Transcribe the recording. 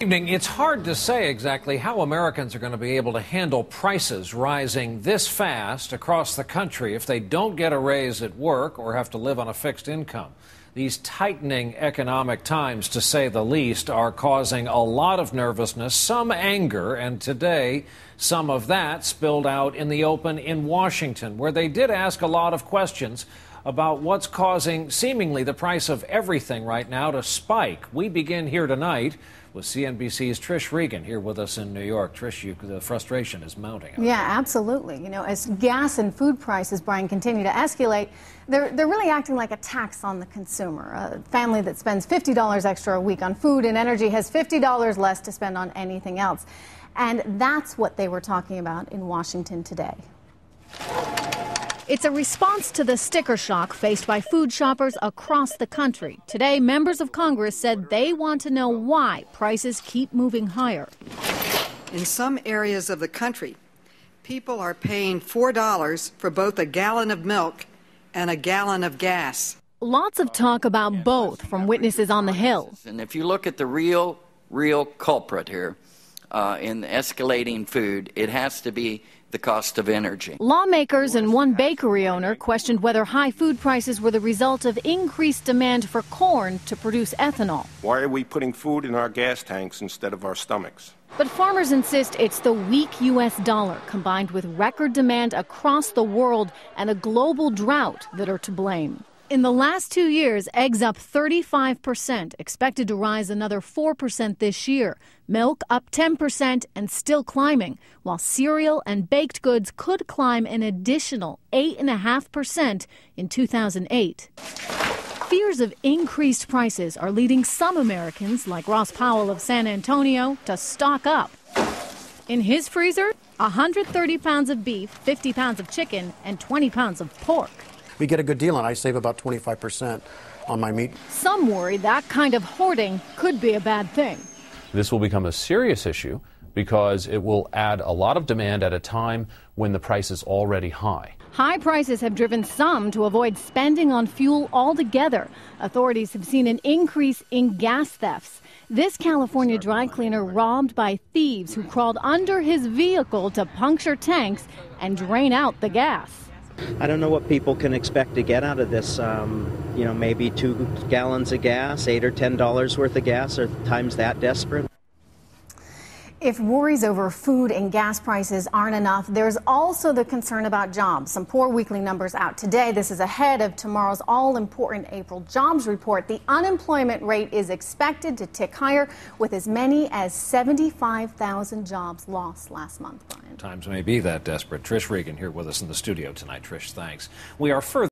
Evening. It's hard to say exactly how Americans are going to be able to handle prices rising this fast across the country if they don't get a raise at work or have to live on a fixed income. These tightening economic times, to say the least, are causing a lot of nervousness, some anger, and today some of that spilled out in the open in Washington, where they did ask a lot of questions about what's causing seemingly the price of everything right now to spike. We begin here tonight with CNBC's Trish Regan here with us in New York. Trish, the frustration is mounting. Yeah, absolutely. You know, as gas and food prices, Brian, continue to escalate, they're really acting like a tax on the consumer. A family that spends $50 extra a week on food and energy has $50 less to spend on anything else. And that's what they were talking about in Washington today. It's a response to the sticker shock faced by food shoppers across the country. Today, members of Congress said they want to know why prices keep moving higher. In some areas of the country, people are paying $4 for both a gallon of milk and a gallon of gas. Lots of talk about both from witnesses on the Hill. And if you look at the real culprit here in escalating food, it has to be the cost of energy. Lawmakers and one bakery owner questioned whether high food prices were the result of increased demand for corn to produce ethanol. Why are we putting food in our gas tanks instead of our stomachs? But farmers insist it's the weak U.S. dollar combined with record demand across the world and a global drought that are to blame. In the last 2 years, eggs up 35%, expected to rise another 4% this year. Milk up 10% and still climbing, while cereal and baked goods could climb an additional 8.5% in 2008. Fears of increased prices are leading some Americans, like Ross Powell of San Antonio, to stock up. In his freezer, 130 pounds of beef, 50 pounds of chicken, and 20 pounds of pork. We get a good deal, and I save about 25% on my meat. Some worry that kind of hoarding could be a bad thing. This will become a serious issue because it will add a lot of demand at a time when the price is already high. High prices have driven some to avoid spending on fuel altogether. Authorities have seen an increase in gas thefts. This California dry cleaner robbed by thieves who crawled under his vehicle to puncture tanks and drain out the gas. I don't know what people can expect to get out of this. Maybe 2 gallons of gas, $8 or $10 worth of gas, or times that desperate. If worries over food and gas prices aren't enough, there's also the concern about jobs. Some poor weekly numbers out today. This is ahead of tomorrow's all-important April jobs report. The unemployment rate is expected to tick higher, with as many as 75,000 jobs lost last month, Brian. Times may be that desperate. Trish Regan here with us in the studio tonight. Trish, thanks. We are further